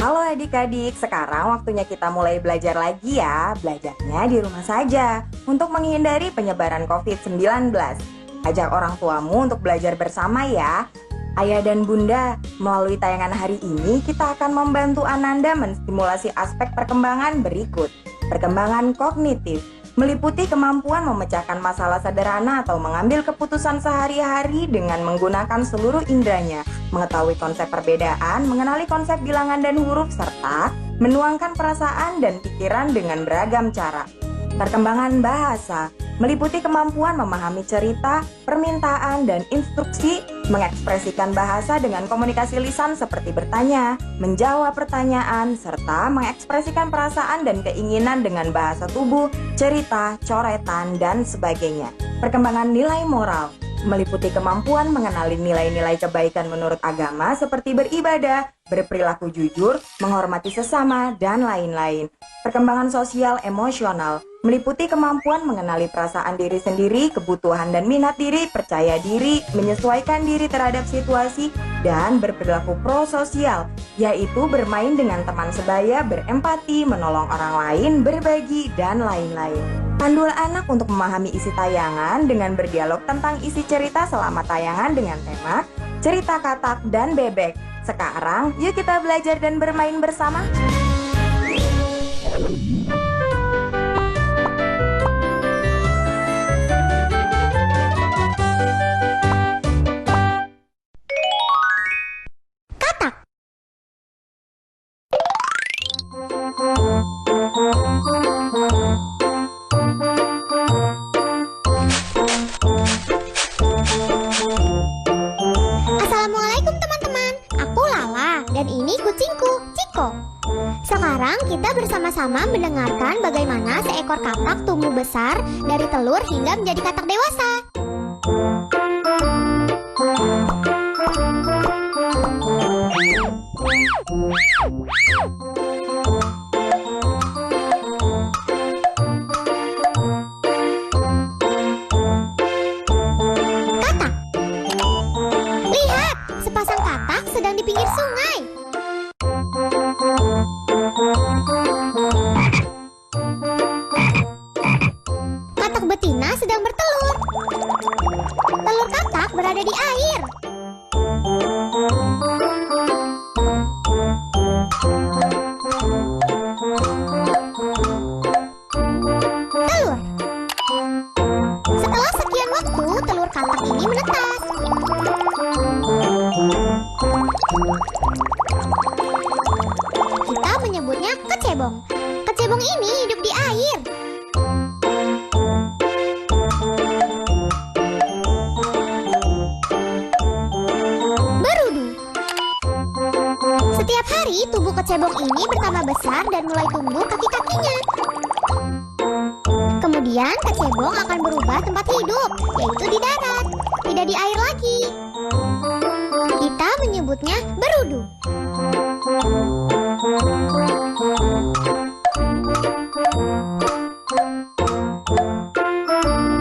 Halo adik-adik, sekarang waktunya kita mulai belajar lagi ya. Belajarnya di rumah saja untuk menghindari penyebaran COVID-19. Ajak orang tuamu untuk belajar bersama ya. Ayah dan bunda, melalui tayangan hari ini kita akan membantu Ananda menstimulasi aspek perkembangan berikut. Perkembangan kognitif meliputi kemampuan memecahkan masalah sederhana atau mengambil keputusan sehari-hari dengan menggunakan seluruh inderanya, mengetahui konsep perbedaan, mengenali konsep bilangan dan huruf, serta menuangkan perasaan dan pikiran dengan beragam cara. Perkembangan bahasa meliputi kemampuan memahami cerita, permintaan, dan instruksi, mengekspresikan bahasa dengan komunikasi lisan seperti bertanya, menjawab pertanyaan, serta mengekspresikan perasaan dan keinginan dengan bahasa tubuh, cerita, coretan, dan sebagainya. Perkembangan nilai moral meliputi kemampuan mengenali nilai-nilai kebaikan menurut agama seperti beribadah, berperilaku jujur, menghormati sesama, dan lain-lain. Perkembangan sosial emosional meliputi kemampuan mengenali perasaan diri sendiri, kebutuhan dan minat diri, percaya diri, menyesuaikan diri terhadap situasi, dan berperilaku prososial, yaitu bermain dengan teman sebaya, berempati, menolong orang lain, berbagi, dan lain-lain. Panduan anak untuk memahami isi tayangan dengan berdialog tentang isi cerita selama tayangan dengan tema cerita katak dan bebek. Sekarang, yuk kita belajar dan bermain bersama. Katak. Assalamualaikum teman-teman, aku Lala dan ini kucingku, Ciko. Sekarang kita bersama-sama mendengarkan bagaimana seekor katak tumbuh besar dari telur hingga menjadi katak dewasa. Katak. Lihat, sepasang katak sedang di pinggir sungai. Katak betina sedang bertelur. Telur katak berada di air. Telur. Setelah sekian waktu, telur katak ini menetas. Kita menyebutnya kecebong. Kecebong ini hidup di air. Berudu. Setiap hari tubuh kecebong ini bertambah besar dan mulai tumbuh kaki-kakinya. Kemudian kecebong akan berubah tempat hidup, yaitu di darat, tidak di air lagi. Kita menyebutnya berudu.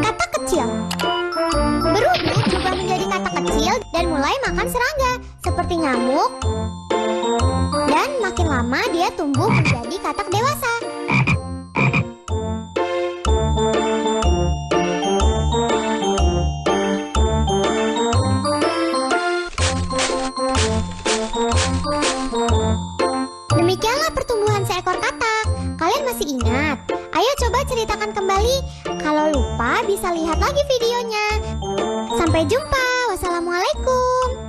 Katak kecil. Berudu berubah menjadi katak kecil dan mulai makan serangga, seperti nyamuk. Dan makin lama dia tumbuh menjadi katak dewasa. Demikianlah pertumbuhan seekor katak. Kalian masih ingat? Ayo coba ceritakan kembali. Kalau lupa bisa lihat lagi videonya. Sampai jumpa. Wassalamualaikum.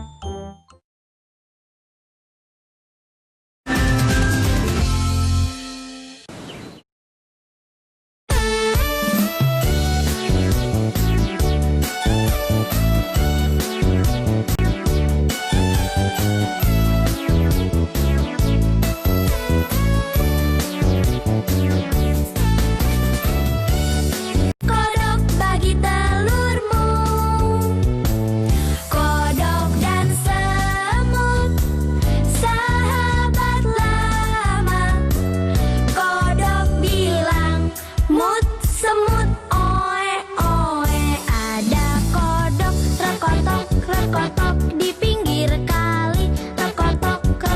Kodok bagi telurmu. Kodok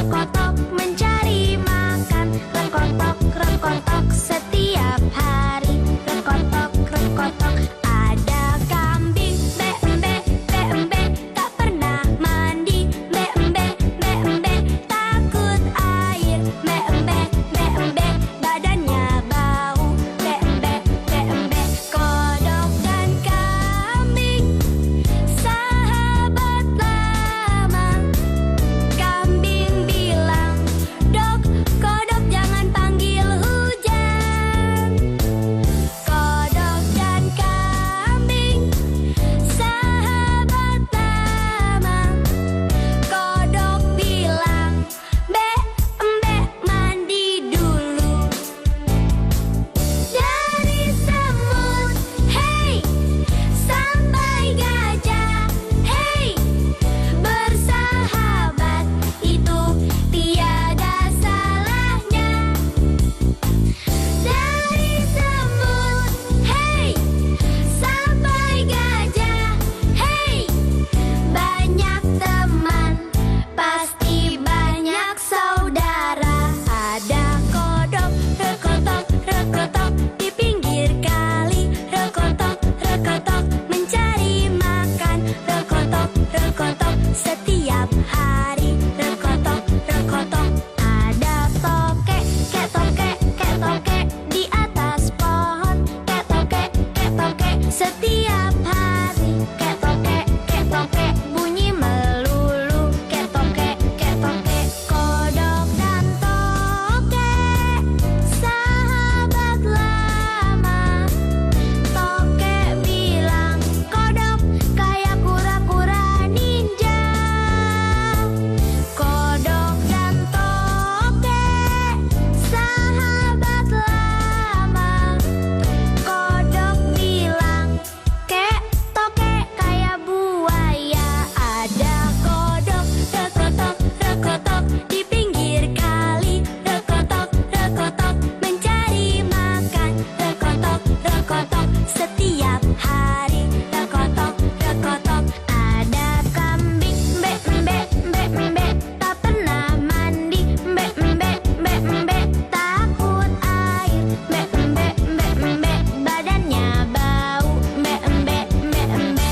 rekotok mencari makan. Rekotok, rekotok setiap hari. Rekotok, rekotok. Ada kambing, be-embe, be-embe, tak pernah mandi. Be-embe, be-embe, takut air. Be-embe, be-embe, badannya bau. Be-embe, be-embe, kodok dan kambing sahabat lama. Kambing bilang, "Dok, kodok jangan panggil hujan." Kodok dan kambing sahabat lama. Kodok bilang, "Be-embe, mandi dulu." Dari semut, hey, sampai gajah, hey, bersahabat itu tiada salahnya. Dari semut, hey, sampai gajah, hey, banyak teman, pasti banyak saudara. Ada kodok, rekotok, rekotok di pinggir kali. Rekotok, rekotok mencari makan. Rekotok, rekotok setiap hari. Rekotok, rekotok. Ada tokek, kek tokek di atas pohon. Kek tokek setiap hari. Kek tokek bunyi melulu. Kek tokek, kodok dan tokek sahabat lama. Tokek bilang, "Kodok kayak kura-kura ninja." Kodok dan tokek sahabat lama. Kodok bilang, "Kek tokek kayak buaya." Ada kodok, rekotok, rekotok di pinggir kali. Rekotok, rekotok mencari makan. Rekotok, rekotok setiap hari. Rekotok, rekotok. Ada kambing, be-embe, be-embe, tak pernah mandi. Be-embe, be-embe, takut air. Be-embe, be-embe, badannya bau. Be-embe, be-embe.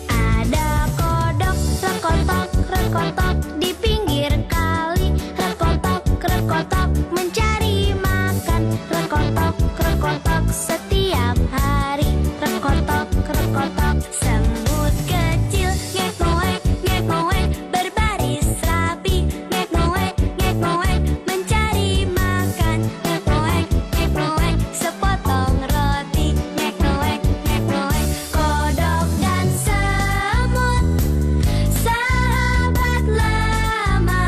Ada kodok, rekotok, rekotok di pinggir kali. Rekotok, rekotok mencari makan. Rekotok, rekotok setiap hari. Rekotok, rekotok. Semut kecil ngek ngoek berbaris rapi. Ngek ngoek mencari makan. Ngek ngoek sepotong roti. Ngek ngoek kodok dan semut sahabat lama.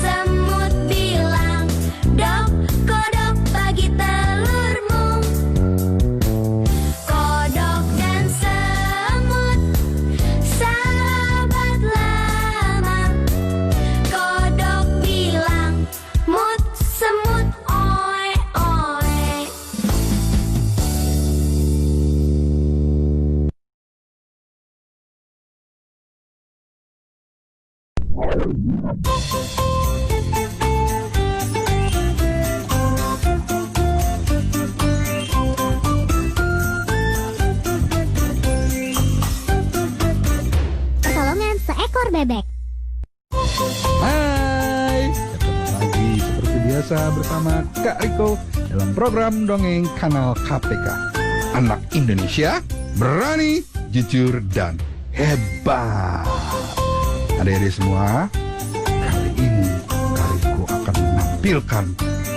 Semut bilang, "Dok, kodok bagi telurmu." Kodok dan semut sahabat lama. Kodok bilang, "Mut, semut, oe, oe." Pertolongan seekor bebek. Hai, ketemu lagi seperti biasa bersama Kak Riko dalam program Dongeng Kanal KPK. Anak Indonesia berani, jujur, dan hebat. Adik-adik semua, kali ini Kak Riko akan menampilkan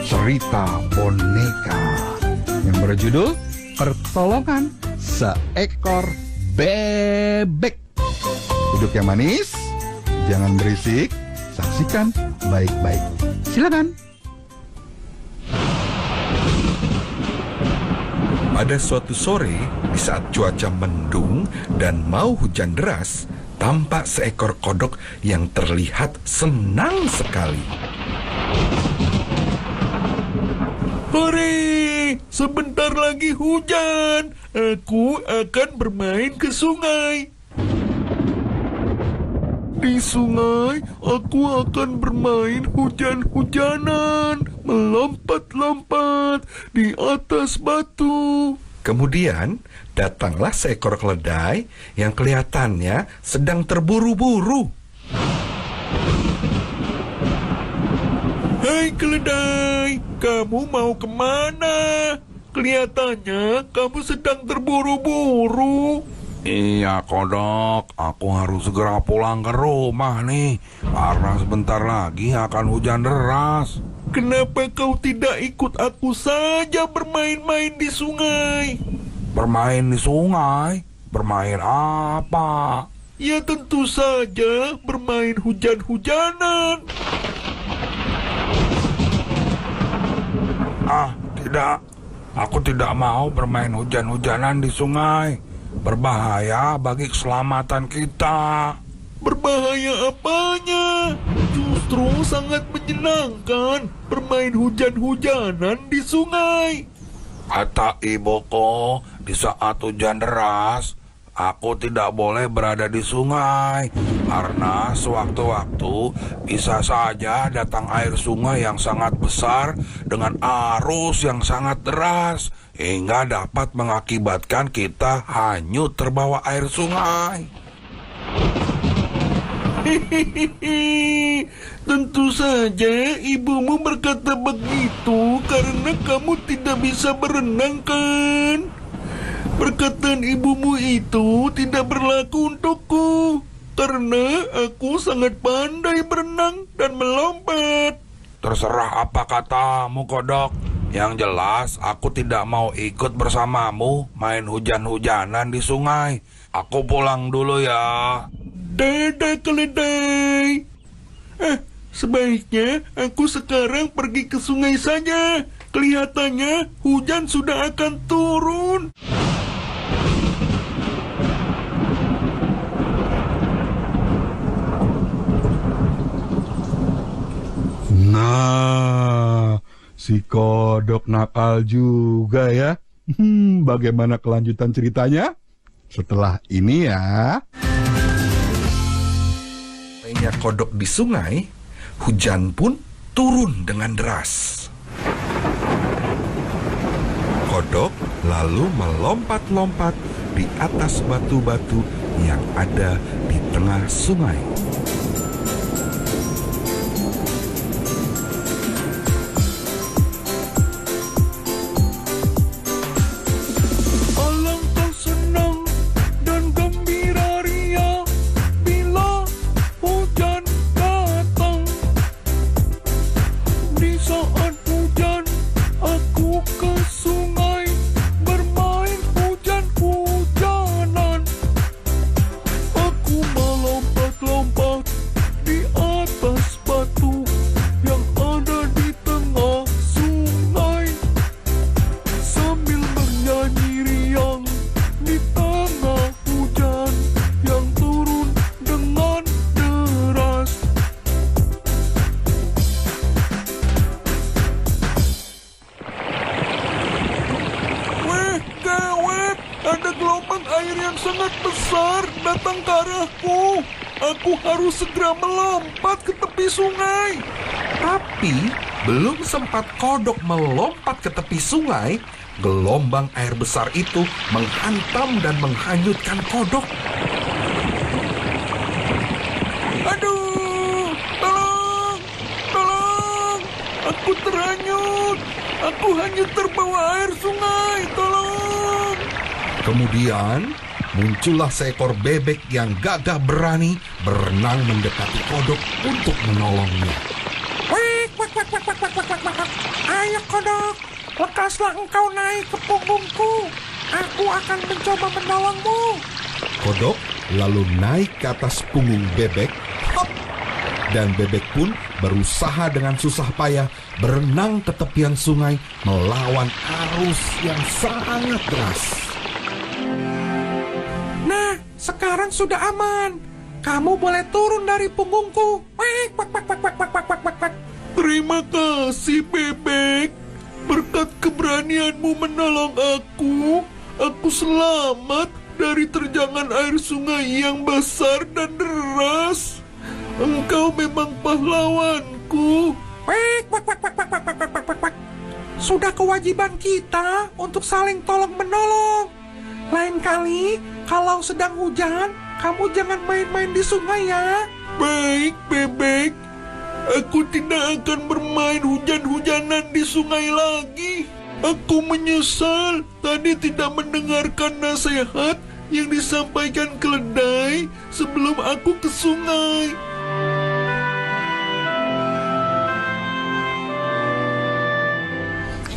cerita boneka yang berjudul Pertolongan Seekor Bebek. Duduk yang manis, jangan berisik, saksikan baik-baik. Silakan. Pada suatu sore, di saat cuaca mendung dan mau hujan deras, tampak seekor kodok yang terlihat senang sekali. Hore, sebentar lagi hujan. Aku akan bermain ke sungai. Di sungai, aku akan bermain hujan-hujanan, melompat-lompat di atas batu. Kemudian, datanglah seekor keledai yang kelihatannya sedang terburu-buru. Hai keledai, kamu mau kemana? Kelihatannya kamu sedang terburu-buru. Iya kodok, aku harus segera pulang ke rumah nih, karena sebentar lagi akan hujan deras. Kenapa kau tidak ikut aku saja bermain-main di sungai? Bermain di sungai? Bermain apa? Ya tentu saja bermain hujan-hujanan. Ah, tidak. Aku tidak mau bermain hujan-hujanan di sungai. Berbahaya bagi keselamatan kita. Berbahaya apanya? Justru sangat menyenangkan bermain hujan-hujanan di sungai. Kata ibuku, di saat hujan deras, aku tidak boleh berada di sungai. Karena sewaktu-waktu bisa saja datang air sungai yang sangat besar dengan arus yang sangat deras, hingga dapat mengakibatkan kita hanyut terbawa air sungai. Hehehe, tentu saja ibumu berkata begitu karena kamu tidak bisa berenang kan? Perkataan ibumu itu tidak berlaku untukku karena aku sangat pandai berenang dan melompat. Terserah apa katamu, kodok. Yang jelas, aku tidak mau ikut bersamamu main hujan-hujanan di sungai. Aku pulang dulu ya. Dadah keledai. Sebaiknya aku sekarang pergi ke sungai saja. Kelihatannya hujan sudah akan turun. Nah, si kodok nakal juga ya. Bagaimana kelanjutan ceritanya? Setelah ini ya. Sampainya kodok di sungai, hujan pun turun dengan deras. Kodok lalu melompat-lompat di atas batu-batu yang ada di tengah sungai. Alangkah senang dan gembira ria bila hujan datang. Di saat hujan, aku ke sungai bermain hujan-hujanan. Aku melompat-lompat di atas batu yang ada di tengah sungai, sambil bernyanyi riang di tengah hujan yang turun dengan deras. Wah, gawat! Ada gelombang air yang sangat besar datang ke arahku. Aku harus segera melompat ke tepi sungai. Tapi belum sempat kodok melompat ke tepi sungai, gelombang air besar itu menghantam dan menghanyutkan kodok. Aduh, tolong, tolong, aku terhanyut. Aku hanyut terbawa air sungai, tolong. Kemudian muncullah seekor bebek yang gagah berani berenang mendekati kodok untuk menolongnya. Ayo kodok, lekaslah engkau naik ke punggungku. Aku akan mencoba menolongmu. Kodok lalu naik ke atas punggung bebek. Hop! Dan bebek pun berusaha dengan susah payah berenang ke tepian sungai melawan arus yang sangat deras. Nah, sekarang sudah aman. Kamu boleh turun dari punggungku. Terima kasih, bebek. Berkat keberanianmu menolong aku selamat dari terjangan air sungai yang besar dan deras. Engkau memang pahlawanku. Sudah kewajiban kita untuk saling tolong-menolong. Lain kali, kalau sedang hujan, kamu jangan main-main di sungai ya. Baik, Bebek. Aku tidak akan bermain hujan-hujanan di sungai lagi. Aku menyesal tadi tidak mendengarkan nasihat yang disampaikan keledai sebelum aku ke sungai.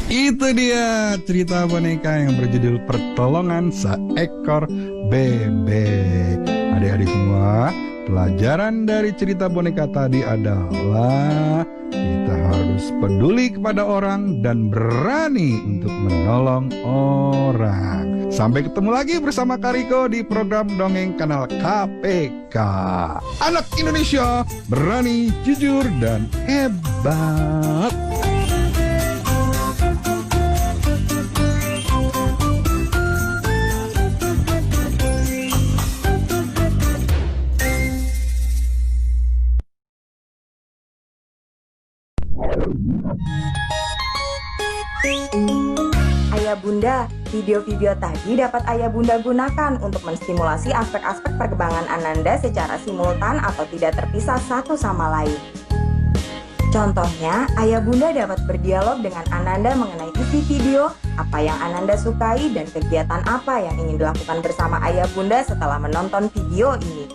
Itu dia cerita boneka yang berjudul Pertolongan Seekor Bebek. Adik-adik semua, pelajaran dari cerita boneka tadi adalah kita harus peduli kepada orang dan berani untuk menolong orang. Sampai ketemu lagi bersama Kariko di program Dongeng Kanal KPK. Anak Indonesia berani, jujur, dan hebat. Ayah Bunda, video-video tadi dapat Ayah Bunda gunakan untuk menstimulasi aspek-aspek perkembangan Ananda secara simultan atau tidak terpisah satu sama lain. Contohnya, Ayah Bunda dapat berdialog dengan Ananda mengenai isi video, apa yang Ananda sukai, dan kegiatan apa yang ingin dilakukan bersama Ayah Bunda setelah menonton video ini.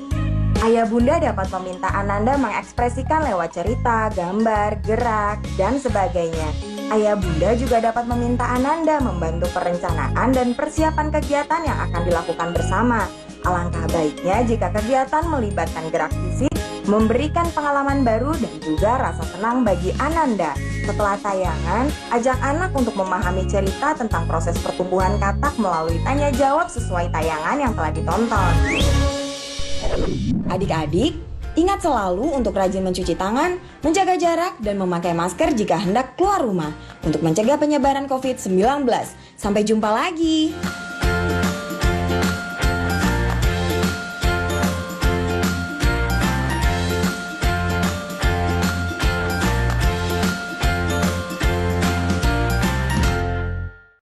Ayah Bunda dapat meminta Ananda mengekspresikan lewat cerita, gambar, gerak, dan sebagainya. Ayah Bunda juga dapat meminta Ananda membantu perencanaan dan persiapan kegiatan yang akan dilakukan bersama. Alangkah baiknya jika kegiatan melibatkan gerak fisik, memberikan pengalaman baru dan juga rasa senang bagi Ananda. Setelah tayangan, ajak anak untuk memahami cerita tentang proses pertumbuhan katak melalui tanya jawab sesuai tayangan yang telah ditonton. Adik-adik, ingat selalu untuk rajin mencuci tangan, menjaga jarak, dan memakai masker jika hendak keluar rumah untuk mencegah penyebaran COVID-19. Sampai jumpa lagi.